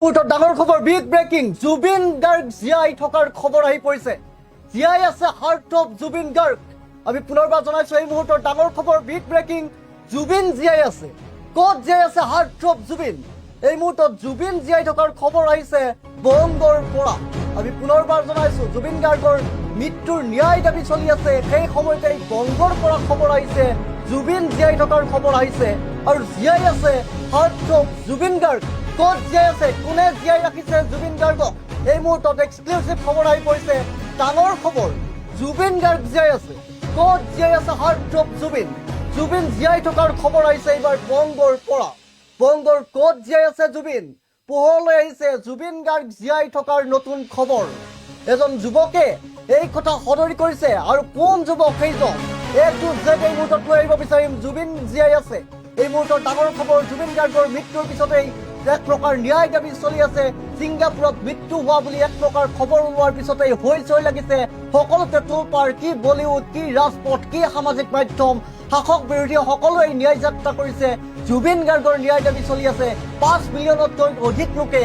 ডাঙৰ খবৰ big breaking Zubeen Garg জীয়াই থকাৰ খবৰ আহি পৰিছে জীয়াই আছে হাৰ্ট অফ জুবিন গাৰ্গ আমি পুনৰবাৰ জনাইছো এই মুহূৰ্তৰ ডাঙৰ খবৰ বিগ ব্ৰেকিং জুবিন জীয়াই আছে ক'ত জীয়াই আছে হাৰ্ট অফ জুবিন এই মুহূৰ্তত জুবিন জীয়াই থকাৰ খবৰ আহিছে বংগৰ পৰা আমি পুনৰবাৰ জনাইছো জুবিন গাৰ্গৰ মৃত্যুৰ ন্যায় দাবী চলি আছে সেই সময়তে এই বংগৰ পৰা খবৰ আহিছে জুবিন জীয়াই থকাৰ খবৰ আহিছে আৰু জীয়াই আছে হাৰ্ট অফ জুবিন গাৰ্গ ক'ত জীয়াই আছে কোনে জীয়াই ৰাখিছে জুবিন গাৰ্গক এই মুহূৰ্তত এক্সক্লুচিভ খবৰ আহি পৰিছে ডাঙৰ খবৰ জুবিন গাৰ্গ জীয়াই আছে ক'ত জীয়াই আছে হাৰ্ট অফ জুবিন জুবিন জীয়াই থকাৰ খবৰ আহিছে এইবাৰ বংগৰ পৰা বংগৰ ক'ত জীয়াই আছে জুবিন পোহৰলৈ আহিছে জুবিন গাৰ্গ জীয়াই থকাৰ নতুন খবৰ এজন যুৱকে এই কথা সদৰি কৰিছে আৰু কোন যুৱক সেইজন এইটো যে এই মুহূৰ্তত লৈ আহিব বিচাৰিম জুবিন জীয়াই আছে এই মুহূৰ্তৰ ডাঙৰ খবৰ জুবিন গাৰ্গৰ মৃত্যুৰ পিছতেই এক প্ৰকাৰ ন্যায় দাবী চলি আছে ছিংগাপুৰত মৃত্যু হোৱা বুলি এক প্ৰকাৰ খবৰ ওলোৱাৰ পিছতেই হৈচৈ লাগিছে সকলোতে তোলপাৰ কি বলিউড কি ৰাজপথ কি সামাজিক মাধ্যম শাসক বিৰোধী সকলোৱে ন্যায় যাত্ৰা কৰিছে জুবিন গাৰ্গৰ ন্যায় দাবী চলি আছে 5 মিলিয়নতকৈ অধিক লোকে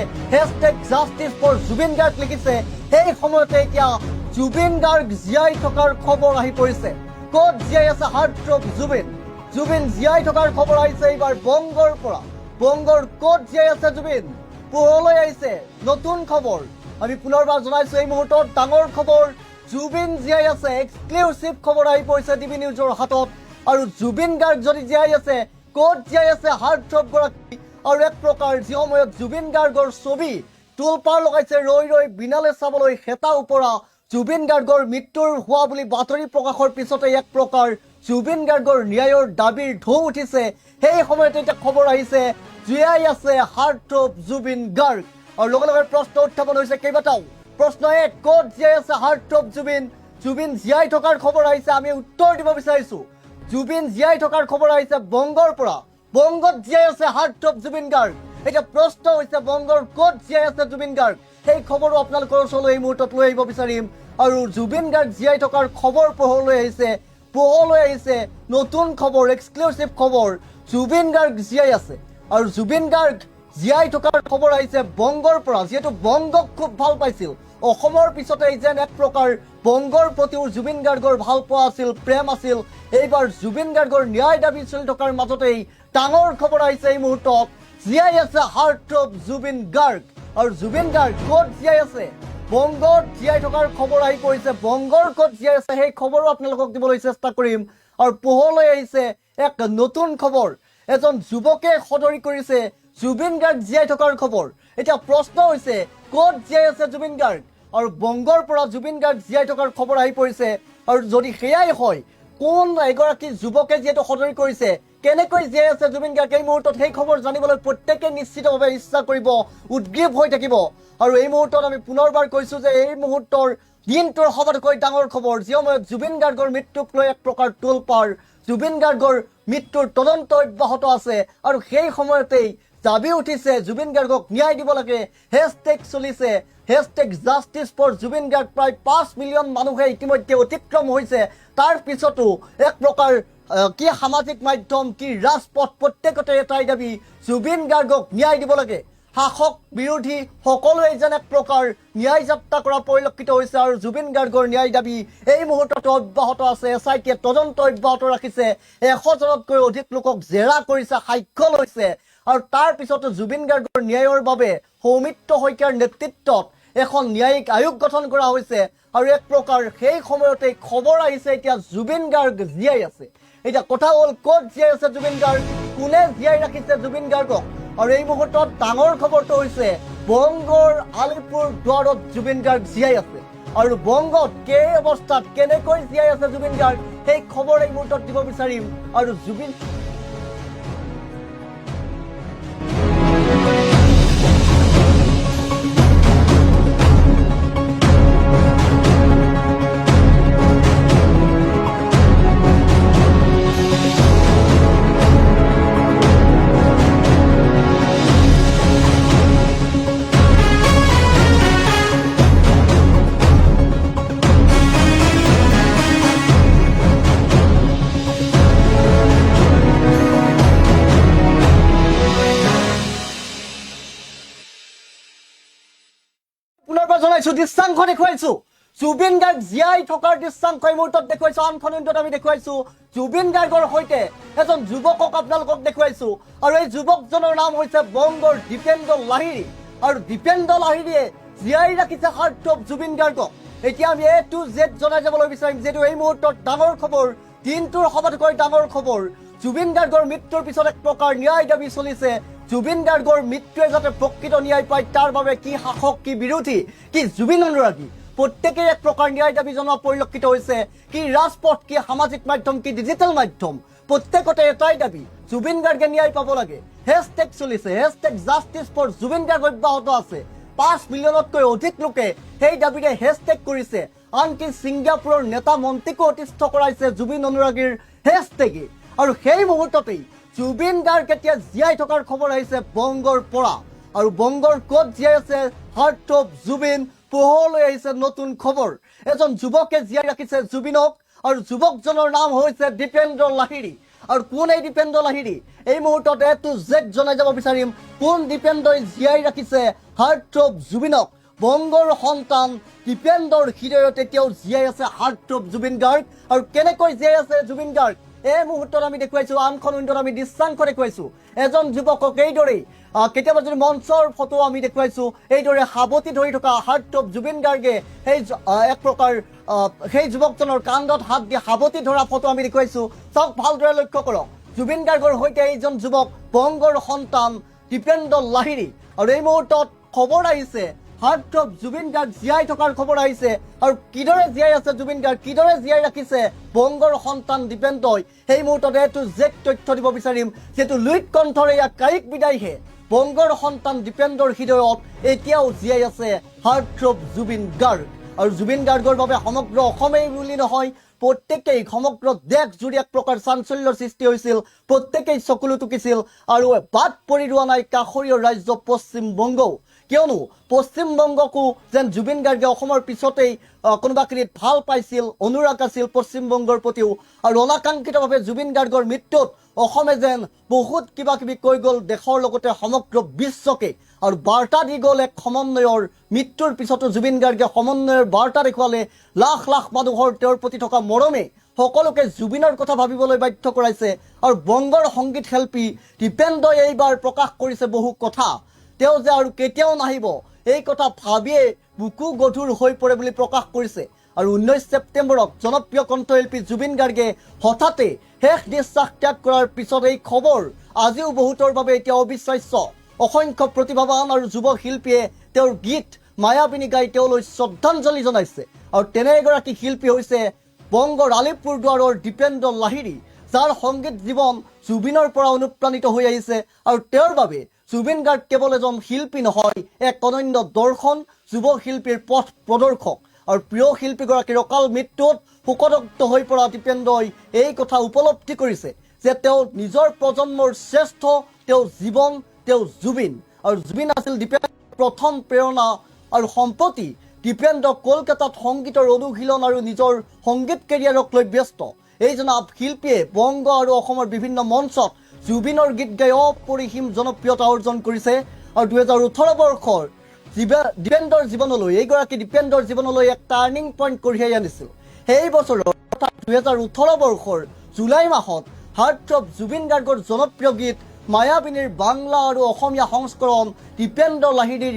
#জাষ্টিছ ফৰ জুবিন গাৰ্গ লিখিছে সেই সময়তে এতিয়া জুবিন গাৰ্গ জীয়াই থকাৰ খবৰ আহি পৰিছে ক'ত জীয়াই আছে হাৰ্ট অফ জুবিন জুবিন জীয়াই থকাৰ খবৰ আহিছে এইবাৰ বংগৰ পৰা বংগৰ ক'ত জীয়াই আছে জুবিন পোহৰলৈ আহিছে নতুন খবৰ আমি পুনৰবাৰ জনাইছো এই মুহূৰ্তত ডাঙৰ খবৰ জুবিন জীয়াই আছে এক্সক্লুচিভ খবৰ আহি পৰিছে ডিবি নিউজৰ হাতত আৰু জুবিন গাৰ্গ যদি জীয়াই আছে ক'ত জীয়াই আছে হাৰ্ট অফ গৰাকী আৰু এক প্ৰকাৰ যি সময়ত জুবিন গাৰ্গৰ ছবি তোলপাৰ লগাইছে ৰৈ ৰৈ বিনালে চাবলৈ হেতা ওপৰা জুবিন গাৰ্গৰ মৃত্যুৰ হোৱা বুলি বাতৰি প্ৰকাশৰ পিছতে এক প্ৰকাৰ জুবিন গাৰ্গৰ ন্যায়ৰ দাবীৰ ঢৌ উঠিছে সেই সময়তে এতিয়া খবৰ আহিছে জীয়াই আছে হাৰ্ট অফ জুবিন গাৰ্গ আৰু লগে লগে প্ৰশ্ন উত্থাপন হৈছে কেইবাটাও প্ৰশ্ন এক ক'ত জীয়াই আছে হাৰ্ট অফ জুবিন জুবিন জীয়াই থকাৰ খবৰ আহিছে আমি উত্তৰ দিব বিচাৰিছো জুবিন জীয়াই থকাৰ খবৰ আহিছে বংগৰ পৰা বংগত জীয়াই আছে হাৰ্ট অফ জুবিন গাৰ্গ এতিয়া প্ৰশ্ন হৈছে বংগৰ ক'ত জীয়াই আছে জুবিন গাৰ্গ সেই খবৰো আপোনালোকৰ ওচৰলৈ এই মুহূৰ্তত লৈ আহিব বিচাৰিম আৰু জুবিন গাৰ্গ জীয়াই থকাৰ খবৰ পোহৰলৈ আহিছে নতুন খবৰ এক্সক্লুচিভ খবৰ জুবিন গাৰ্গ জীয়াই আছে আৰু জুবিন গাৰ্গ জীয়াই থকাৰ খবৰ আহিছে বংগৰ পৰা যিহেতু বংগক খুব ভাল পাইছিল অসমৰ পিছতে যেন এক প্ৰকাৰ বংগৰ প্ৰতিও জুবিন গাৰ্গৰ ভাল পোৱা আছিল প্ৰেম আছিল এইবাৰ জুবিন গাৰ্গৰ ন্যায় দাবী চলি থকাৰ মাজতেই ডাঙৰ খবৰ আহিছে এই মুহূৰ্তত জীয়াই আছে হাৰ্ট অফ জুবিন গাৰ্গ আৰু জুবিন গাৰ্গ ক'ত জীয়াই আছে বংগত জীয়াই থকাৰ খবৰ আহি পৰিছে বংগৰ ক'ত জীয়াই আছে সেই খবৰো আপোনালোকক দিবলৈ চেষ্টা কৰিম আৰু পোহৰলৈ আহিছে এক নতুন খবৰ এজন যুৱকে সদৰি কৰিছে জুবিন গাৰ্গ জীয়াই থকাৰ খবৰ এতিয়া প্ৰশ্ন হৈছে ক'ত জীয়াই আছে জুবিন গাৰ্গ আৰু বংগৰ পৰা জুবিন গাৰ্গ জীয়াই থকাৰ খবৰ আহি পৰিছে আৰু যদি সেয়াই হয় কোন এগৰাকী যুৱকে যিহেতু সদৰি কৰিছে কেনেকৈ জীয়াই আছে জুবিন গাৰ্গ এই মুহূৰ্তত সেই খবৰ জানিবলৈ প্ৰত্যেকে নিশ্চিতভাৱে ইচ্ছা কৰিব উদ্গ্ৰীৱ হৈ থাকিব আৰু এই মুহূৰ্তত আমি পুনৰবাৰ কৈছো যে এই মুহূৰ্তৰ দিনটোৰ সবাতোকৈ ডাঙৰ খবৰ যি সময়ত জুবিন গাৰ্গৰ মৃত্যুক লৈ এক প্ৰকাৰ তোলপাৰ জুবিন গাৰ্গৰ মৃত্যুৰ তদন্ত অব্যাহত আছে আৰু সেই সময়তেই দাবী উঠিছে জুবিন গাৰ্গক ন্যায় দিব লাগে হেছটেগ চলিছে #জাষ্টিছ ফৰ জুবিন গাৰ্গ প্ৰায় 5 মিলিয়ন মানুহে ইতিমধ্যে অতিক্ৰম হৈছে তাৰ পিছতো এক প্ৰকাৰ কি সামাজিক মাধ্যম কি ৰাজপথ প্ৰত্যেকতে এটাই দাবী জুবিন গাৰ্গক ন্যায় দিব লাগে শাসক বিৰোধী সকলোৱে যেন এক প্ৰকাৰ ন্যায় যাত্ৰা কৰা পৰিলক্ষিত হৈছে আৰু জুবিন গাৰ্গৰ ন্যায় দাবী এই মুহূৰ্তত অব্যাহত আছে SITয়ে তদন্ত অব্যাহত ৰাখিছে 100জনতকৈ অধিক লোকক জেৰা কৰিছে সাক্ষ্য লৈছে আৰু তাৰ পিছতো জুবিন গাৰ্গৰ ন্যায়ৰ বাবে সৌমিত্ৰ শইকীয়াৰ নেতৃত্বত এখন ন্যায়িক আয়োগ গঠন কৰা হৈছে আৰু এক প্ৰকাৰ সেই সময়তে খবৰ আহিছে এতিয়া জুবিন গাৰ্গ জীয়াই আছে এতিয়া কথা হ'ল ক'ত জীয়াই আছে জুবিন গাৰ্গ কোনে জীয়াই ৰাখিছে জুবিন গাৰ্গক আৰু এই মুহূৰ্তত ডাঙৰ খবৰটো হৈছে বংগৰ আলিপুৰ দুৱাৰত জুবিন গাৰ্গ জীয়াই আছে আৰু বংগত এই অৱস্থাত কেনেকৈ জীয়াই আছে জুবিন গাৰ্গ সেই খবৰ এই মুহূৰ্তত দিব বিচাৰিম আৰু জুবিন পুনৰ পৰা জনাইছো দৃশ্যাংশ দেখুৱাইছো জুবিন গাৰ্গ জীয়াই থকাৰ দৃশ্যাংশ এই মুহূৰ্তত দেখুৱাইছো আনখন ইণ্টত আমি দেখুৱাইছো জুবিন গাৰ্গৰ সৈতে এজন যুৱকক আপোনালোকক দেখুৱাইছো আৰু এই যুৱকজনৰ নাম হৈছে বংগৰ দীপেন্দ্ৰ লাহিৰী আৰু দীপেন্দ্ৰ লাহিৰীয়ে জীয়াই ৰাখিছে হাৰ্ট অফ জুবিন গাৰ্গক এতিয়া আমি এ টু জেড জনাই যাবলৈ বিচাৰিম যিহেতু এই মুহূৰ্তত ডাঙৰ খবৰ দিনটোৰ সবাতোকৈ ডাঙৰ খবৰ জুবিন গাৰ্গৰ মৃত্যুৰ পিছত এক প্ৰকাৰ ন্যায় দাবী চলিছে জুবিন গাৰ্গৰ মৃত্যুৱে যাতে প্ৰকৃত ন্যায় পায় তাৰ বাবে কি শাসক কি বিৰোধী কি জুবিন অনুৰাগী প্ৰত্যেকে এক প্ৰকাৰ ন্যায় দাবী জনোৱা পৰিলক্ষিত হৈছে কি ৰাজপথ কি সামাজিক মাধ্যম কি ডিজিটেল মাধ্যম প্ৰত্যেকতে এটাই দাবী জুবিন গাৰ্গে ন্যায় পাব লাগে হেশটেগ চলিছে হেশটেগ জাষ্টিছ ফৰ জুবিন গাৰ্গ অব্যাহত আছে 5 মিলিয়নতকৈ অধিক লোকে সেই দাবীৰে হেশটেগ কৰিছে আনকি ছিংগাপুৰৰ নেতা মন্ত্ৰীকো অতিষ্ঠ কৰাইছে জুবিন অনুৰাগীৰ হেশটেগে আৰু সেই মুহূৰ্ততেই জুবিন গাৰ্গ এতিয়া জীয়াই থকাৰ খবৰ আহিছে বংগৰ পৰা আৰু বংগৰ ক'ত জীয়াই আছে হাৰ্ট অফ জুবিন পোহৰলৈ আহিছে নতুন খবৰ এজন যুৱকে জীয়াই ৰাখিছে জুবিনক আৰু যুৱকজনৰ নাম হৈছে দীপেন্দ্ৰ লাহিৰী আৰু কোন এই দীপেন্দ্ৰ লাহিৰী এই মুহূৰ্তত এ টু জেড জনাই যাব বিচাৰিম কোন দীপেন্দ্ৰই জীয়াই ৰাখিছে হাৰ্ট অফ জুবিনক বংগৰ সন্তান দীপেন্দ্ৰৰ হৃদয়ত এতিয়াও জীয়াই আছে হাৰ্ট অফ জুবিন গাৰ্গ আৰু কেনেকৈ জীয়াই আছে জুবিন গাৰ্গ এই মুহূৰ্তত আমি দেখুৱাইছো আনখন উইণ্ডত আমি দৃশ্যাংশ দেখুৱাইছো এজন যুৱকক এইদৰেই কেতিয়াবা যদি মঞ্চৰ ফটো আমি দেখুৱাইছো এইদৰে সাৱতি ধৰি থকা হাৰ্ট অফ জুবিন গাৰ্গে সেই এক প্ৰকাৰ সেই যুৱকজনৰ কান্ধত হাত দি সাৱতি ধৰা ফটো আমি দেখুৱাইছো চাওক ভালদৰে লক্ষ্য কৰক জুবিন গাৰ্গৰ সৈতে এইজন যুৱক বংগৰ সন্তান দীপেন্দ্ৰ লাহিৰী আৰু এই মুহূৰ্তত খবৰ আহিছে হাৰ্ট অফ জুবিন গাৰ্গ জীয়াই থকাৰ খবৰ আহিছে আৰু কিদৰে জীয়াই আছে জুবিন গাৰ্গ কিদৰে জীয়াই ৰাখিছে বংগৰ সন্তান দীপেন্দ্ৰই সেই মুহূৰ্তত এইটো জেড তথ্য দিব বিচাৰিম যিহেতু লুইট কণ্ঠৰ এয়া কায়িক বিদায়হে বংগৰ সন্তান দীপেন্দ্ৰৰ হৃদয়ত এতিয়াও জীয়াই আছে হাৰ্ট অফ জুবিন গাৰ্গ আৰু জুবিন গাৰ্গৰ বাবে সমগ্ৰ অসমেই বুলি নহয় প্ৰত্যেকেই সমগ্ৰ দেশ জুৰি এক প্ৰকাৰ চাঞ্চল্যৰ সৃষ্টি হৈছিল প্ৰত্যেকেই চকুলো টুকিছিল আৰু বাদ পৰি ৰোৱা নাই কাষৰীয় ৰাজ্য পশ্চিম বংগও কিয়নো পশ্চিম বংগকো যেন জুবিন গাৰ্গে অসমৰ পিছতেই কোনোবাখিনিত ভাল পাইছিল অনুৰাগ আছিল পশ্চিম বংগৰ প্ৰতিও আৰু অনাকাংক্ষিতভাৱে জুবিন গাৰ্গৰ মৃত্যুত অসমে যেন বহুত কিবা কিবি কৈ গ'ল দেশৰ লগতে সমগ্ৰ বিশ্বকে আৰু বাৰ্তা দি গ'ল এক সমন্বয়ৰ মৃত্যুৰ পিছতো জুবিন গাৰ্গে সমন্বয়ৰ বাৰ্তা দেখুৱালে লাখ লাখ মানুহৰ তেওঁৰ প্ৰতি থকা মৰমে সকলোকে জুবিনৰ কথা ভাবিবলৈ বাধ্য কৰাইছে আৰু বংগৰ সংগীত শিল্পী দীপেন্দ্ৰই এইবাৰ প্ৰকাশ কৰিছে বহু কথা তেওঁ যে আৰু কেতিয়াও নাহিব এই কথা ভাবিয়ে বুকু গধুৰ হৈ পৰে বুলি প্ৰকাশ কৰিছে আৰু 19 ছেপ্টেম্বৰত জনপ্ৰিয় কণ্ঠশিল্পী জুবিন গাৰ্গে হঠাতে শেষ নিশ্বাস ত্যাগ কৰাৰ পিছত এই খবৰ আজিও বহুতৰ বাবে এতিয়া অবিশ্বাস্য অসংখ্য প্ৰতিভাৱান আৰু যুৱ শিল্পীয়ে তেওঁৰ গীত মায়াবিনী গাই তেওঁলৈ শ্ৰদ্ধাঞ্জলি জনাইছে আৰু তেনে এগৰাকী শিল্পী হৈছে বংগৰ আলিপুৰদুৱাৰৰ দীপেন্দ্ৰ লাহিৰী যাৰ সংগীত জীৱন জুবিনৰ পৰা অনুপ্ৰাণিত হৈ আহিছে আৰু তেওঁৰ বাবে জুবিন গাৰ্গ কেৱল এজন শিল্পী নহয় এক অনন্য দৰ্শন যুৱ শিল্পীৰ পথ প্ৰদৰ্শক আৰু প্ৰিয় শিল্পীগৰাকীৰ অকাল মৃত্যুত শোকদগ্ধ হৈ পৰা দীপেন্দ্ৰই এই কথা উপলব্ধি কৰিছে যে তেওঁ নিজৰ প্ৰজন্মৰ শ্ৰেষ্ঠ তেওঁ জীৱন তেওঁ জুবিন আৰু জুবিন আছিল দীপেন্দ্ৰৰ প্ৰথম প্ৰেৰণা আৰু সম্পত্তি দীপেন্দ্ৰ কলকাতাত সংগীতৰ অনুশীলন আৰু নিজৰ সংগীত কেৰিয়াৰক লৈ ব্যস্ত এই জনাব শিল্পীয়ে বংগ আৰু অসমৰ বিভিন্ন মঞ্চত জুবিনৰ গীত গাই অপৰিসীম জনপ্ৰিয়তা অৰ্জন কৰিছে আৰু 2018 বৰ্ষৰ দীপেন্দ্ৰৰ জীৱনলৈ এইগৰাকী দীপেন্দ্ৰৰ জীৱনলৈ এক টাৰ্ণিং পইণ্ট কঢ়িয়াই আনিছিল সেই বছৰৰ অৰ্থাৎ 2018 বৰ্ষৰ জুলাই মাহত হাৰ্ট অফ জুবিন গাৰ্গৰ জনপ্ৰিয় গীত মায়াবিনীৰ বাংলা আৰু অসমীয়া সংস্কৰণ দীপেন্দ্ৰ লাহিৰীৰ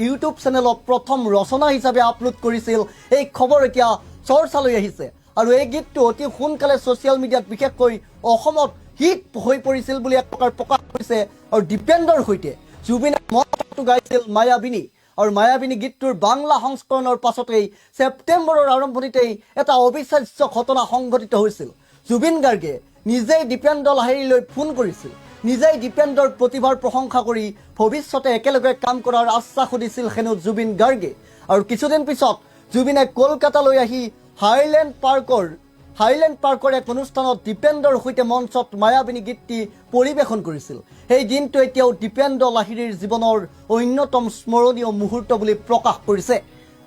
ইউটিউব চেনেলত প্ৰথম ৰচনা হিচাপে আপলোড কৰিছিল এই খবৰ এতিয়া চৰ্চালৈ আহিছে আৰু এই গীতটো অতি সোনকালে ছ'চিয়েল মিডিয়াত বিশেষকৈ অসমত হিট হৈ পৰিছিল বুলি এক প্ৰকাৰ প্ৰকাশ কৰিছে আৰু দীপেন্দ্ৰৰ সৈতে জুবিনে মনটো গাইছিল মায়াবিনী আৰু মায়াবিনী গীতটোৰ বাংলা সংস্কৰণৰ পাছতেই ছেপ্টেম্বৰৰ আৰম্ভণিতেই এটা অবিশ্বাস্য ঘটনা সংঘটিত হৈছিল জুবিন গাৰ্গে নিজেই দীপেন্দ্ৰ লাহিৰীলৈ ফোন কৰিছিল নিজেই দীপেন্দ্ৰৰ প্ৰতিভাৰ প্ৰশংসা কৰি ভৱিষ্যতে একেলগে কাম কৰাৰ আশ্বাস দিছিল হেনো জুবিন গাৰ্গে আৰু কিছুদিন পিছত জুবিনে কলকাতালৈ আহি হাইলেণ্ড পাৰ্কৰ এক অনুষ্ঠানত দীপেন্দ্ৰৰ সৈতে মঞ্চত মায়াবিনী গীতটি পৰিৱেশন কৰিছিল সেই দিনটো এতিয়াও দীপেন্দ্ৰ লাহিৰীৰ জীৱনৰ অন্যতম স্মৰণীয় মুহূৰ্ত বুলি প্ৰকাশ কৰিছে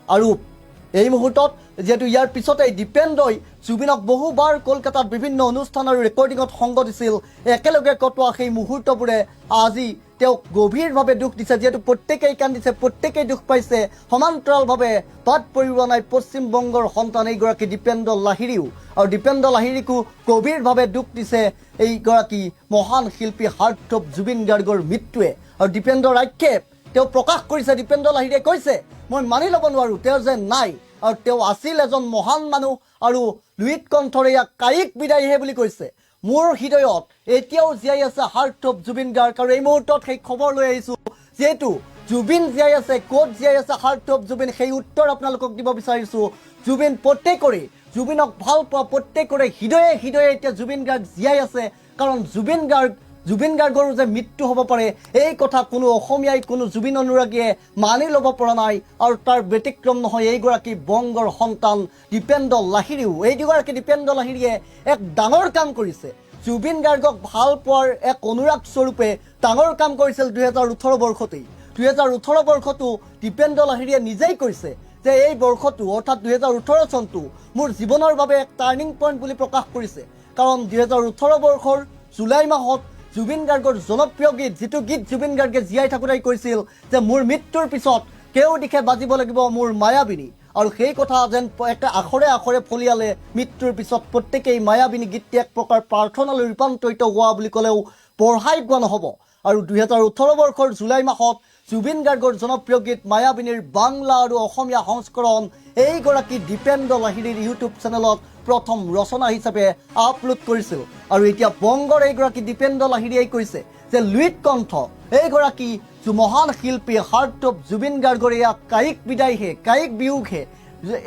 আৰু এই মুহূৰ্তত যেহেতু ইয়াৰ পিছতেই দীপেন্দ্ৰই জুবিনক বহুবাৰ কলকাতাত বিভিন্ন অনুষ্ঠান আৰু ৰেকৰ্ডিঙত সংগ দিছিল একেলগে কটোৱা সেই মুহূৰ্তবোৰে আজি তেওঁক গভীৰভাৱে দুখ দিছে যেহেতু প্ৰত্যেকেই কান্দিছে প্ৰত্যেকেই দুখ পাইছে সমান্তৰালভাৱে বাদ পৰিব নাই পশ্চিমবংগৰ সন্তান এইগৰাকী দীপেন্দ্ৰ লাহিৰীও আৰু দীপেন্দ্ৰ লাহিৰীকো গভীৰভাৱে দুখ দিছে এইগৰাকী মহান শিল্পী হাৰ্টথ্ৰব জুবিন গাৰ্গৰ মৃত্যুৱে আৰু দীপেন্দ্ৰৰ আক্ষেপ তেওঁ প্ৰকাশ কৰিছে দীপেন্দ্ৰ লাহিৰীয়ে কৈছে মই মানি ল'ব নোৱাৰোঁ তেওঁ যে নাই আৰু তেওঁ আছিল এজন মহান মানুহ আৰু লুইত কণ্ঠৰে ইয়াক কায়িক বিদায়হে বুলি কৈছে মোৰ হৃদয়ত এতিয়াও জীয়াই আছে হাৰ্টথ্ৰব জুবিন গাৰ্গ আৰু এই মুহূৰ্তত সেই খবৰ লৈ আহিছোঁ যিহেতু জুবিন জীয়াই আছে ক'ত জীয়াই আছে হাৰ্টথ্ৰব জুবিন সেই উত্তৰ আপোনালোকক দিব বিচাৰিছোঁ জুবিন প্ৰত্যেকৰে জুবিনক ভাল পোৱা প্ৰত্যেকৰে হৃদয়ে হৃদয়ে এতিয়া জুবিন গাৰ্গ জীয়াই আছে কাৰণ জুবিন গাৰ্গৰো যে মৃত্যু হ'ব পাৰে এই কথা কোনো অসমীয়াই কোনো জুবিন অনুৰাগীয়ে মানি ল'ব পৰা নাই আৰু তাৰ ব্যতিক্ৰম নহয় এইগৰাকী বংগৰ সন্তান দীপেন্দ্ৰ লাহিৰীও এইগৰাকী দীপেন্দ্ৰ লাহিৰীয়ে এক ডাঙৰ কাম কৰিছে জুবিন গাৰ্গক ভাল পোৱাৰ এক অনুৰাগ স্বৰূপে ডাঙৰ কাম কৰিছিল 2018 বৰ্ষতেই 2018 বৰ্ষতো দীপেন্দ্ৰ লাহিৰীয়ে নিজেই কৈছে যে এই বৰ্ষটো অৰ্থাৎ 2018 চনটো মোৰ জীৱনৰ বাবে এক টাৰ্ণিং পইণ্ট বুলি প্ৰকাশ কৰিছে কাৰণ 2018 বৰ্ষৰ জুলাই মাহত জুবিন গাৰ্গৰ জনপ্ৰিয় গীত যিটো গীত জুবিন গাৰ্গে জীয়াই থাকোঁতেই কৈছিল যে মোৰ মৃত্যুৰ পিছত কেউ দিশে বাজিব লাগিব মোৰ মায়াবিনী আৰু সেই কথা যেন একটা আখৰে আখৰে ফলিয়ালে মৃত্যুৰ পিছত প্ৰত্যেকেই মায়াবিনী গীতটি এক প্ৰকাৰ প্ৰাৰ্থনালৈ ৰূপান্তৰিত হোৱা বুলি ক'লেও পঢ়াই কোৱা নহ'ব আৰু 2018 বৰ্ষৰ জুলাই মাহত জুবিন গাৰ্গৰ জনপ্ৰিয় গীত মায়াবিনীৰ বাংলা আৰু অসমীয়া সংস্কৰণ এইগৰাকী দীপেন্দ্ৰ লাহিৰীৰ ইউটিউব চেনেলত প্ৰথম ৰচনা হিচাপে আপলোড কৰিছিল আৰু এতিয়া বংগৰ এইগৰাকী দীপেন্দ্ৰ লাহিৰীয়ে কৈছে যে লুইত কণ্ঠ এইগৰাকী মহান শিল্পী হাৰ্টথ্ৰব জুবিন গাৰ্গৰ এয়া কায়িক বিদায়হে কায়িক বিয়োগহে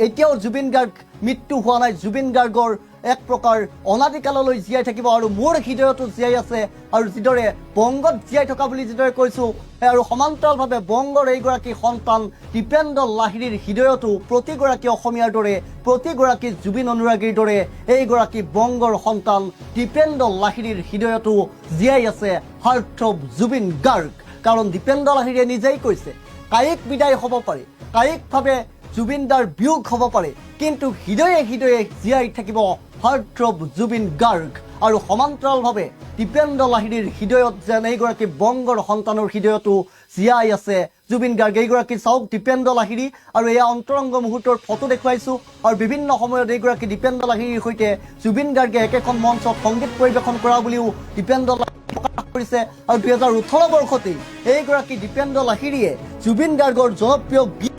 এতিয়াও জুবিন গাৰ্গ মৃত্যু হোৱা নাই জুবিন গাৰ্গৰ এক প্ৰকাৰ অনাদিকাললৈ জীয়াই থাকিব আৰু মোৰ হৃদয়তো জীয়াই আছে আৰু যিদৰে বংগত জীয়াই থকা বুলি যিদৰে কৈছোঁ আৰু সমান্তৰালভাৱে বংগৰ এইগৰাকী সন্তান দীপেন্দ্ৰ লাহিৰীৰ হৃদয়তো প্ৰতিগৰাকী অসমীয়াৰ দৰে প্ৰতিগৰাকী জুবিন অনুৰাগীৰ দৰে এইগৰাকী বংগৰ সন্তান দীপেন্দ্ৰ লাহিৰীৰ হৃদয়তো জীয়াই আছে হাৰ্টথ্ৰব জুবিন গাৰ্গ কাৰণ দীপেন্দ্ৰ লাহিৰীয়ে নিজেই কৈছে কায়িক বিদায় হ'ব পাৰে কায়িকভাৱে জুবিনদাৰ বিয়োগ হ'ব পাৰে কিন্তু হৃদয়ে হৃদয়ে জীয়াই থাকিব হাৰ্টথ্ৰব জুবিন গাৰ্গ আৰু সমান্তৰালভাৱে দীপেন্দ্ৰ লাহিৰীৰ হৃদয়ত যেন এইগৰাকী বংগৰ সন্তানৰ হৃদয়তো জীয়াই আছে জুবিন গাৰ্গ এইগৰাকী চাওক দীপেন্দ্ৰ লাহিৰী আৰু এয়া অন্তৰংগ মুহূৰ্তৰ ফটো দেখুৱাইছোঁ আৰু বিভিন্ন সময়ত এইগৰাকী দীপেন্দ্ৰ লাহিৰীৰ সৈতে জুবিন গাৰ্গে একেখন মঞ্চত সংগীত পৰিৱেশন কৰা বুলিও দীপেন্দ্ৰ প্ৰকাশ কৰিছে আৰু 2018 বৰ্ষতেই এইগৰাকী দীপেন্দ্ৰ লাহিৰীয়ে জুবিন গাৰ্গৰ জনপ্ৰিয় গীত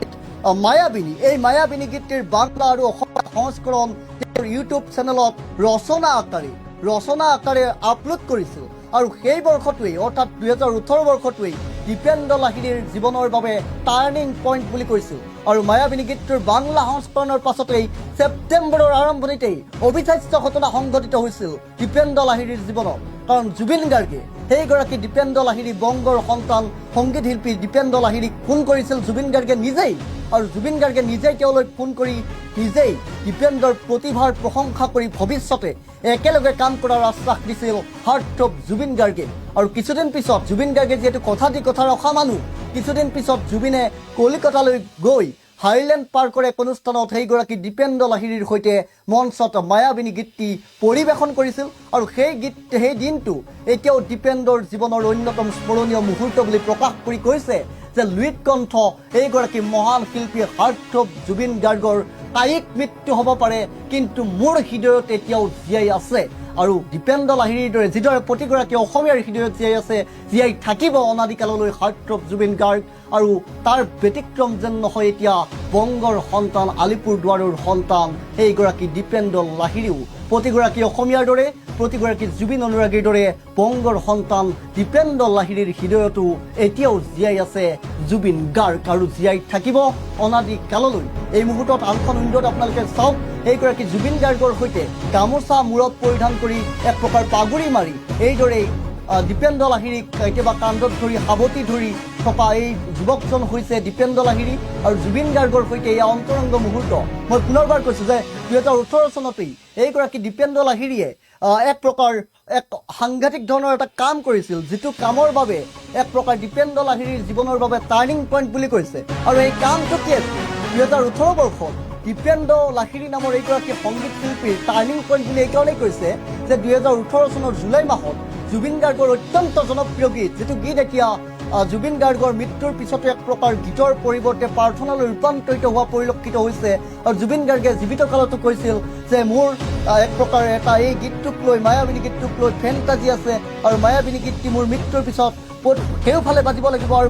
মায়াবিনী এই মায়াবিনী গীতটিৰ বাংলা আৰু অসমীয়া সংস্কৰণ তেওঁৰ ইউটিউব চেনেলত ৰচনা আকাৰে আপলোড কৰিছিল আৰু সেই বৰ্ষটোৱেই অৰ্থাৎ 2018 বৰ্ষটোৱেই দীপেন্দ্ৰ লাহিৰীৰ জীৱনৰ বাবে টাৰ্ণিং পইণ্ট বুলি কৈছিল আৰু মায়াবিনী গীতটোৰ বাংলা সংস্কৰণৰ পাছতেই ছেপ্টেম্বৰৰ আৰম্ভণিতেই অবিশ্বাস্য ঘটনা সংঘটিত হৈছিল দীপেন্দ্ৰ লাহিৰীৰ জীৱনত কাৰণ জুবিন গাৰ্গে সেইগৰাকী দীপেন্দ্ৰ লাহিৰী বংগৰ সন্তান সংগীত শিল্পী দীপেন্দ্ৰ লাহিৰীক ফোন কৰিছিল জুবিন গাৰ্গে নিজেই আৰু জুবিন গাৰ্গে নিজেই তেওঁলৈ ফোন কৰি নিজেই দীপেন্দ্ৰৰ প্ৰতিভাৰ প্ৰশংসা কৰি ভৱিষ্যতে একেলগে কাম কৰাৰ আশ্বাস দিছিল হাৰ্টথ্ৰব জুবিন গাৰ্গে আৰু কিছুদিন পিছত জুবিন গাৰ্গে যিহেতু কথা দি কথা ৰখা মানুহ কিছুদিন পিছত জুবিনে কলিকতালৈ গৈ হাইলেণ্ড পাৰ্কৰ এক অনুষ্ঠানত সেইগৰাকী দীপেন্দ্ৰ লাহিৰীৰ সৈতে মঞ্চত মায়াবিনী গীতটি পৰিৱেশন কৰিছিল আৰু সেই দিনটো এতিয়াও দীপেন্দ্ৰৰ জীৱনৰ অন্যতম স্মৰণীয় মুহূৰ্ত বুলি প্ৰকাশ কৰি কৈছে যে লুইত কণ্ঠ এইগৰাকী মহান শিল্পী হাৰ্টথ্ৰব জুবিন গাৰ্গৰ কায়িক মৃত্যু হ'ব পাৰে কিন্তু মোৰ হৃদয়ত এতিয়াও জীয়াই আছে আৰু দীপেন্দ্ৰ লাহিৰীৰ দৰে যিদৰে প্ৰতিগৰাকী অসমীয়াৰ হৃদয়ত জীয়াই আছে জীয়াই থাকিব অনাদিকাললৈ হাৰ্টথ্ৰব জুবিন গাৰ্গ আৰু তাৰ ব্যতিক্ৰম যেন নহয় এতিয়া বংগৰ সন্তান আলিপুৰদুৱাৰৰ সন্তান এইগৰাকী দীপেন্দ্ৰ লাহিৰীও প্ৰতিগৰাকী অসমীয়াৰ দৰে প্ৰতিগৰাকী জুবিন অনুৰাগীৰ দৰে বংগৰ সন্তান দীপেন্দ্ৰ লাহিৰীৰ হৃদয়তো এতিয়াও জীয়াই আছে জুবিন গাৰ্গ আৰু জীয়াই থাকিব অনাদিকাললৈ এই মুহূৰ্তত আনখন উইণ্ডত আপোনালোকে চাওক এইগৰাকী জুবিন গাৰ্গৰ সৈতে গামোচা মূৰত পৰিধান কৰি এক প্ৰকাৰ পাগুৰি মাৰি এইদৰেই দীপেন্দ্ৰ লাহিৰীক কেতিয়াবা কান্ধত ধৰি সাৱটি ধৰি থকা এই যুৱকজন হৈছে দীপেন্দ্ৰ লাহিৰী আৰু জুবিন গাৰ্গৰ সৈতে এয়া অন্তৰংগ মুহূৰ্ত মই পুনৰবাৰ কৈছোঁ যে 2018 চনতেই এইগৰাকী দীপেন্দ্ৰ লাহিৰীয়ে এক প্ৰকাৰ এক সাংঘাতিক ধৰণৰ এটা কাম কৰিছিল যিটো কামৰ বাবে এক প্ৰকাৰ দীপেন্দ্ৰ লাহিৰীৰ জীৱনৰ বাবে টাৰ্ণিং পইণ্ট বুলি কৈছে আৰু এই কামটো কি আছিল 2018 বৰ্ষত দীপেন্দ্ৰ লাহিৰী নামৰ এইগৰাকী সংগীত শিল্পীৰ টাৰ্ণিং পইণ্ট বুলি এইকাৰণেই কৈছে যে 2018 চনৰ জুলাই মাহত জুবিন গাৰ্গৰ অত্যন্ত জনপ্ৰিয় গীত, যিটো গীত এতিয়া জুবিন গাৰ্গৰ মৃত্যুৰ পিছতে এক প্ৰকাৰ গীতৰ পৰিৱৰ্তে প্ৰাৰ্থনালৈ ৰূপান্তৰিত হোৱা পৰিলক্ষিত হৈছে। আৰু জুবিন গাৰ্গে জীৱিত কালতো কৈছিল যে মোৰ এক প্ৰকাৰ এটা এই গীতটোক লৈ, মায়াবিনী গীতটোক লৈ ফেণ্টাজি আছে, আৰু মায়াবিনী গীতটি মোৰ মৃত্যুৰ পিছত সেইফালে বাজিব লাগিব, আৰু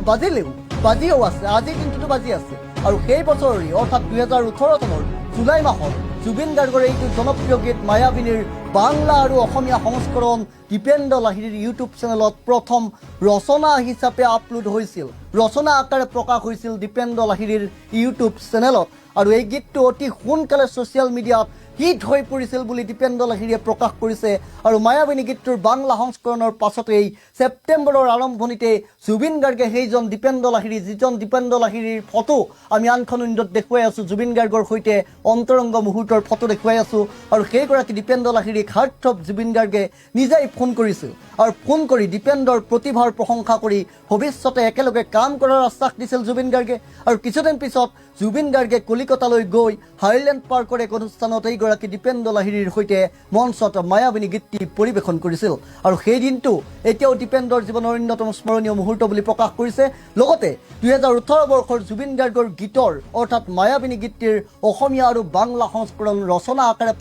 বাজিও আছে, আজিৰ দিনটোতো বাজি আছে। আৰু সেই বছৰৰে অৰ্থাৎ 2018 চনৰ জুলাই মাহত জুবিন গাৰ্গৰ এইটো জনপ্ৰিয় গীত মায়াবিনীৰ বাংলা আৰু অসমীয়া সংস্কৰণ দীপেন্দ্ৰ লাহিৰীৰ ইউটিউব চেনেলত প্ৰথম ৰচনা হিচাপে আপলোড হৈছিল, ৰচনা আকাৰে প্ৰকাশ হৈছিল দীপেন্দ্ৰ লাহিৰীৰ ইউটিউব চেনেলত। আৰু এই গীতটো অতি সোনকালে ছ'চিয়েল মিডিয়াত হিট হৈ পৰিছিল বুলি দীপেন্দ্ৰ লাহিৰীয়ে প্ৰকাশ কৰিছে। আৰু মায়াবিনী গীতটোৰ বাংলা সংস্কৰণৰ পাছতেই ছেপ্টেম্বৰৰ আৰম্ভণিতে জুবিন গাৰ্গে সেইজন দীপেন্দ্ৰ লাহিৰী, যিজন দীপেন্দ্ৰ লাহিৰীৰ ফটো আমি আনখন উইণ্ডত দেখুৱাই আছোঁ, জুবিন গাৰ্গৰ সৈতে অন্তৰংগ মুহূৰ্তৰ ফটো দেখুৱাই আছোঁ, আৰু সেইগৰাকী দীপেন্দ্ৰ লাহিৰীক হাৰ্ট অফ জুবিন গাৰ্গে নিজেই ফোন কৰিছিল, আৰু ফোন কৰি দীপেন্দ্ৰৰ প্ৰতিভাৰ প্ৰশংসা কৰি ভৱিষ্যতে একেলগে কাম কৰাৰ আশ্বাস দিছিল জুবিন গাৰ্গে। আৰু কিছুদিন পিছত জুবিন গাৰ্গে কলিকতালৈ গৈ হাইলেণ্ড পাৰ্কৰ এক অনুষ্ঠানত এইগৰাকী দীপেন্দ্ৰ লাহিৰীৰ সৈতে মঞ্চত মায়াবিনী গীতটি পৰিৱেশন কৰিছিল। আৰু সেই দিনটো এতিয়াও দীপেন্দ্ৰৰ জীৱনৰ অন্যতম স্মৰণীয় মুহূৰ্ত বুলি প্ৰকাশ কৰিছে। লগতে 2018 বৰ্ষৰ জুবিন গাৰ্গৰ গীতৰ অৰ্থাৎ মায়াবিনী গীতটিৰ অসমীয়া আৰু বাংলা সংস্কৰণ ৰচনা আকাৰে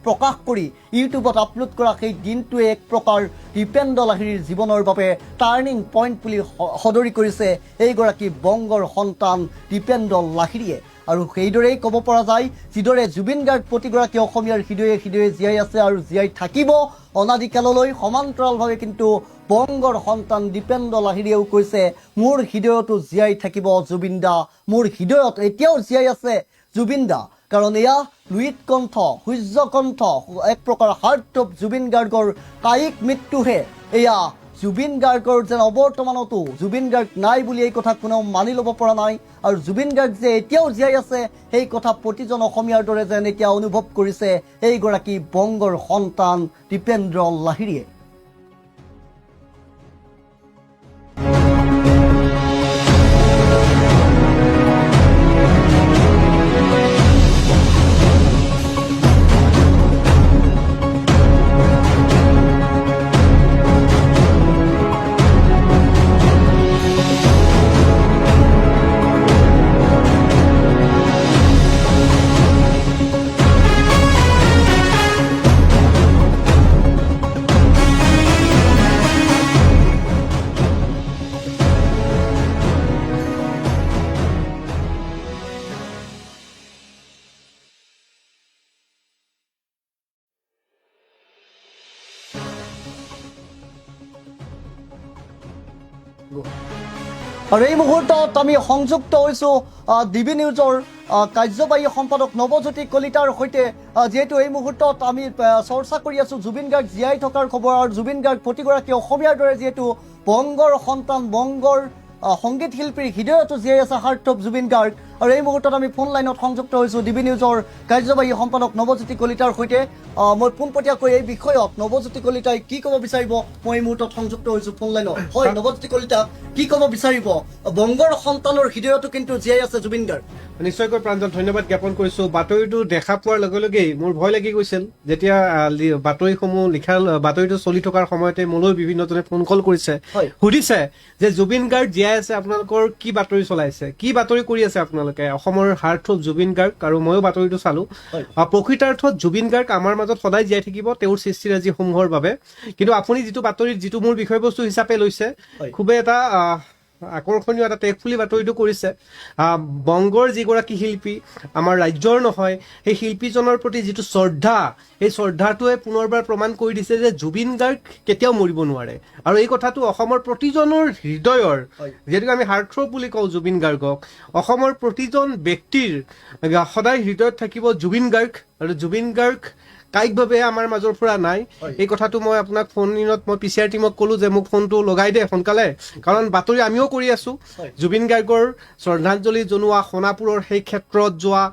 প্ৰকাশ কৰি ইউটিউবত আপলোড কৰা সেই দিনটোৱে এক প্ৰকাৰ দীপেন্দ্ৰ লাহিৰীৰ জীৱনৰ বাবে টাৰ্ণিং পইণ্ট বুলি সদৰি কৰিছে এইগৰাকী বংগৰ সন্তান দীপেন্দ্ৰ লাহিৰীয়ে। আৰু সেইদৰেই ক'ব পৰা যায়, যিদৰে জুবিন গাৰ্গ প্ৰতিগৰাকী অসমীয়াৰ হৃদয়ে হৃদয়ে জীয়াই আছে আৰু জীয়াই থাকিব অনাদিকাললৈ, সমান্তৰালভাৱে কিন্তু বংগৰ সন্তান দীপেন্দ্ৰ লাহিৰীয়েও কৈছে মোৰ হৃদয়তো জীয়াই থাকিব জুবিন দা, মোৰ হৃদয়ত এতিয়াও জীয়াই আছে জুবিন দা। কাৰণ এয়া লুইত কণ্ঠ, সূৰ্যকণ্ঠ, এক প্ৰকাৰ হাৰ্ট অফ জুবিন গাৰ্গৰ কায়িক মৃত্যুহে। এয়া জুবিন গাৰ্গৰ যেন অৱৰ্তমানতো জুবিন গাৰ্গ নাই বুলি এই কথা কোনেও মানি ল'ব পৰা নাই, আৰু জুবিন গাৰ্গ যে এতিয়াও জীয়াই আছে সেই কথা প্ৰতিজন অসমীয়াৰ দৰে যেন এতিয়া অনুভৱ কৰিছে এইগৰাকী বংগৰ সন্তান দীপেন্দ্ৰ লাহিৰীয়ে। আৰু এই মুহূৰ্তত আমি সংযুক্ত হৈছোঁ ডিবি নিউজৰ কাৰ্যবাহী সম্পাদক নৱজ্যোতি কলিতাৰ সৈতে, যিহেতু এই মুহূৰ্তত আমি চৰ্চা কৰি আছোঁ জুবিন গাৰ্গ জীয়াই থকাৰ খবৰ। আৰু জুবিন গাৰ্গ প্ৰতিগৰাকী অসমীয়াৰ দৰে যিহেতু বংগৰ সন্তান, বংগৰ সংগীত শিল্পীৰ হৃদয়তো জীয়াই আছে হাৰ্ট অফ জুবিন গাৰ্গ। আৰু এই মুহূৰ্তত আমি ফোন লাইনত সংযুক্ত হৈছোঁ ডিবি নিউজৰ কাৰ্যবাহী সম্পাদক নৱজ্যোতি কলিতাৰ সৈতে। মই পোনপটীয়াকৈ এই বিষয়ত নৱজ্যোতি কলিতাই কি ক'ব বিচাৰিব, মই এই মুহূৰ্তত সংযুক্ত হৈছোঁ ফোন লাইনত। হয় নৱজ্যোতি কলিতা, কি ক'ব বিচাৰিব? বংগৰ সন্তানৰ হৃদয়তো কিন্তু জীয়াই আছে জুবিন গাৰ্গ। নিশ্চয়কৈ প্ৰাঞ্জল, ধন্যবাদ জ্ঞাপন কৰিছোঁ। বাতৰিটো দেখা পোৱাৰ লগে লগেই মোৰ ভয় লাগি গৈছিল। যেতিয়া বাতৰিসমূহ বাতৰিটো চলি থকাৰ সময়তে মোলৈ বিভিন্নজনে ফোন কল কৰিছে, সুধিছে যে জুবিন গাৰ্গ জীয়াই আছে, আপোনালোকৰ কি বাতৰি চলাইছে, কি বাতৰি কৰি আছে আপোনালোকে, অসমৰ হাৰ্ট অফ জুবিন গাৰ্গ। আৰু ময়ো বাতৰিটো চালোঁ। প্ৰকৃতাৰ্থত জুবিন গাৰ্গ আমাৰ মাজত সদায় জীয়াই থাকিব তেওঁৰ সৃষ্টিৰাজিসমূহৰ বাবে। কিন্তু আপুনি যিটো বাতৰিত যিটো মোৰ বিষয়বস্তু হিচাপে লৈছে, খুবেই এটা আকৰ্ষণীয় এটা টেকফুলি বাতৰিটো কৰিছে। বংগৰ যিগৰাকী শিল্পী, আমাৰ ৰাজ্যৰ নহয়, সেই শিল্পীজনৰ প্ৰতি যিটো শ্ৰদ্ধা, এই শ্ৰদ্ধাটোৱে পুনৰবাৰ প্ৰমাণ কৰি দিছে যে জুবিন গাৰ্গ কেতিয়াও মৰিব নোৱাৰে। আৰু এই কথাটো অসমৰ প্ৰতিজনৰ হৃদয়ৰ, যিহেতুকে আমি হাৰ্টথ্ৰব বুলি কওঁ জুবিন গাৰ্গক, অসমৰ প্ৰতিজন ব্যক্তিৰ সদায় হৃদয়ত থাকিব জুবিন গাৰ্গ। আৰু জুবিন গাৰ্গ কায়িকভাৱে আমাৰ মাজৰ পৰা নাই। এই কথাটো মই আপোনাক ফোন ইনত মই PCR টিমক ক'লো যে মোক ফোনটো লগাই দে সোনকালে, কাৰণ বাতৰি আমিও কৰি আছোঁ। জুবিন গাৰ্গৰ শ্ৰদ্ধাঞ্জলি জনোৱা, সোণাপুৰৰ সেই ক্ষেত্ৰত যোৱা,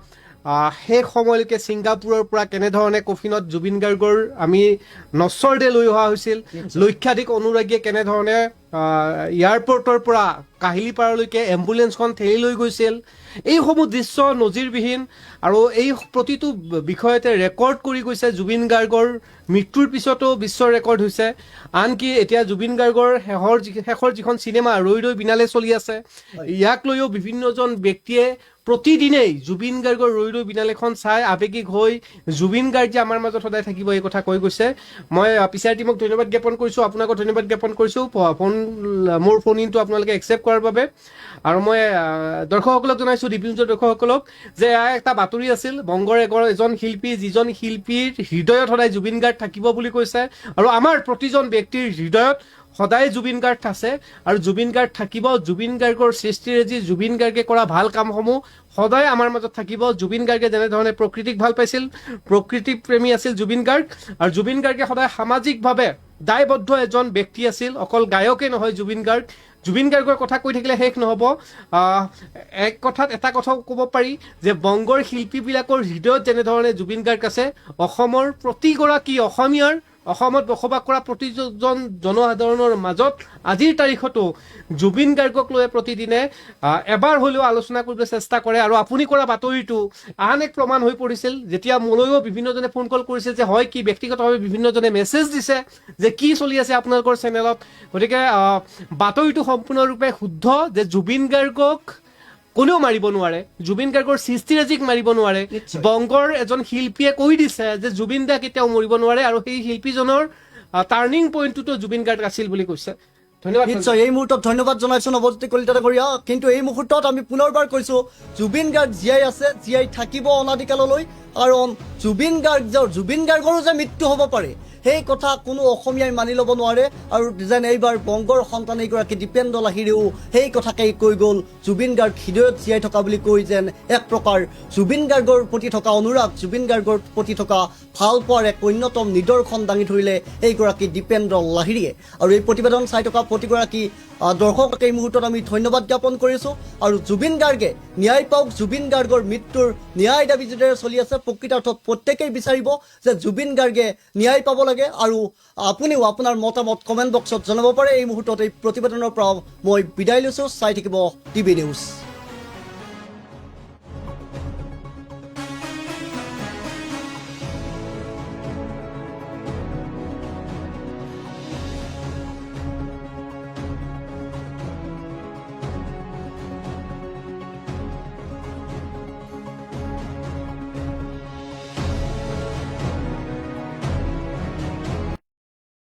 শেষ সময়লৈকে ছিংগাপুৰৰ পৰা কেনেধৰণে কফিনত জুবিন গাৰ্গৰ আমি নশ্বৰদে লৈ অহা হৈছিল, লক্ষাধিক অনুৰাগীয়ে কেনেধৰণে এয়াৰপৰ্টৰ পৰা কাহিলীপাৰালৈকে এম্বুলেঞ্চখন ঠেলি লৈ গৈছিল, এইসমূহ দৃশ্য নজিৰবিহীন আৰু এই প্ৰতিটো বিষয়তে ৰেকৰ্ড কৰি গৈছে। জুবিন গাৰ্গৰ মৃত্যুৰ পিছতো বিশ্ব ৰেকৰ্ড হৈছে। আনকি এতিয়া জুবিন গাৰ্গৰ শেষৰ যিখন চিনেমা ৰৈ ৰৈ বিনালে চলি আছে, ইয়াক লৈও বিভিন্নজন ব্যক্তিয়ে প্ৰতিদিনেই জুবিন গাৰ্গৰ ৰৈ ৰৈ বিনালেখন চাই আৱেগিক হৈ জুবিন গাৰ্গ যে আমাৰ মাজত সদায় থাকিব এই কথা কৈ গৈছে। মই পিচাৰ টিমক ধন্যবাদ জ্ঞাপন কৰিছোঁ, আপোনাকো ধন্যবাদ জ্ঞাপন কৰিছোঁ মোৰ ফোন ইনটো আপোনালোকে একচেপ্ট কৰাৰ বাবে। আৰু মই দৰ্শকসকলক জনাইছোঁ, দিব্যঞ্জৰ দৰ্শকসকলক, যে এয়া এটা বাতৰি আছিল বংগৰ এজন শিল্পী, যিজন শিল্পীৰ হৃদয়ত সদায় জুবিন গাৰ্গ থাকিব বুলি কৈছে। আৰু আমাৰ প্ৰতিজন ব্যক্তিৰ হৃদয়ত সদায় জুবিন গাৰ্গ আছে আৰু জুবিন গাৰ্গ থাকিব। জুবিন গাৰ্গৰ সৃষ্টিৰাজি, জুবিন গাৰ্গে কৰা ভাল কামসমূহ সদায় আমাৰ মাজত থাকিব। জুবিন গাৰ্গে যেনেধৰণে প্ৰকৃতিক ভাল পাইছিল, প্ৰকৃতি প্ৰেমী আছিল জুবিন গাৰ্গ, আৰু জুবিন গাৰ্গে সদায় সামাজিকভাৱে দায়বদ্ধ এজন ব্যক্তি আছিল। অকল গায়কে নহয় জুবিন গাৰ্গ। জুবিন গাৰ্গৰ কথা কৈ থাকিলে শেষ নহ'ব। এটা কথাও ক'ব পাৰি যে বংগৰ শিল্পীবিলাকৰ হৃদয়ত যেনেধৰণে জুবিন গাৰ্গ আছে, অসমৰ প্ৰতিগৰাকী অসমীয়াৰ, অসমত বসবাস কৰা প্ৰতিজন জনসাধাৰণৰ মাজত আজিৰ তাৰিখতো জুবিন গাৰ্গক লৈ প্ৰতিদিনে এবাৰ হ'লেও আলোচনা কৰিবলৈ চেষ্টা কৰে। আৰু আপুনি কৰা বাতৰিটো আন এক প্ৰমাণ হৈ পৰিছিল, যেতিয়া মোলৈও বিভিন্নজনে ফোন কল কৰিছিল যে হয় কি, ব্যক্তিগতভাৱে বিভিন্নজনে মেছেজ দিছে যে কি চলি আছে আপোনালোকৰ চেনেলত। গতিকে বাতৰিটো সম্পূৰ্ণৰূপে শুদ্ধ যে জুবিন গাৰ্গক কোনেও মাৰিব নোৱাৰে, জুবিন গাৰ্গৰ সৃষ্টিৰাজিক মাৰিব নোৱাৰে। বংগৰ এজন শিল্পীয়ে কৈ দিছে যে জুবিন দা কেতিয়াও মৰিব নোৱাৰে, আৰু সেই শিল্পীজনৰ টাৰ্ণিং পইণ্টটোতো জুবিন গাৰ্গ আছিল বুলি কৈছে। ধন্যবাদ। নিশ্চয় এই মুহূৰ্তত ধন্যবাদ জনাইছোঁ নৱজ্যোতি কলিতা ডাঙৰীয়া। কিন্তু এই মুহূৰ্তত আমি পুনৰবাৰ কৈছোঁ, জুবিন গাৰ্গ জীয়াই আছে, জীয়াই থাকিব অনাদিকাললৈ। কাৰণ জুবিন গাৰ্গৰো যে মৃত্যু হ'ব পাৰে সেই কথা কোনো অসমীয়াই মানি ল'ব নোৱাৰে। আৰু যেন এইবাৰ বংগৰ সন্তান এগৰাকী দীপেন্দ্ৰ লাহিৰেও সেই কথাকেই কৈ গ'ল, জুবিন গাৰ্গ হৃদয়ত জীয়াই থকা বুলি কৈ যেন এক প্ৰকাৰ জুবিন গাৰ্গৰ প্ৰতি থকা অনুৰাগ, জুবিন গাৰ্গৰ প্ৰতি থকা ভাল পোৱাৰ এক অন্যতম নিদৰ্শন দাঙি ধৰিলে এইগৰাকী দীপেন্দ্ৰ লাহিৰীয়ে। আৰু এই প্ৰতিবেদন চাই থকা প্ৰতিগৰাকী দৰ্শকক এই মুহূৰ্তত আমি ধন্যবাদ জ্ঞাপন কৰিছোঁ। আৰু জুবিন গাৰ্গে ন্যায় পাওক। জুবিন গাৰ্গৰ মৃত্যুৰ ন্যায় দাবী যিদৰে চলি আছে, প্ৰকৃতাৰ্থত প্ৰত্যেকেই বিচাৰিব যে জুবিন গাৰ্গে ন্যায় পাব লাগে। আৰু আপুনিও আপোনাৰ মতামত কমেণ্ট বক্সত জনাব পাৰে। এই মুহূৰ্তত এই প্ৰতিবেদনৰ পৰা মই বিদায় লৈছোঁ। চাই থাকিব টিভি নিউজ।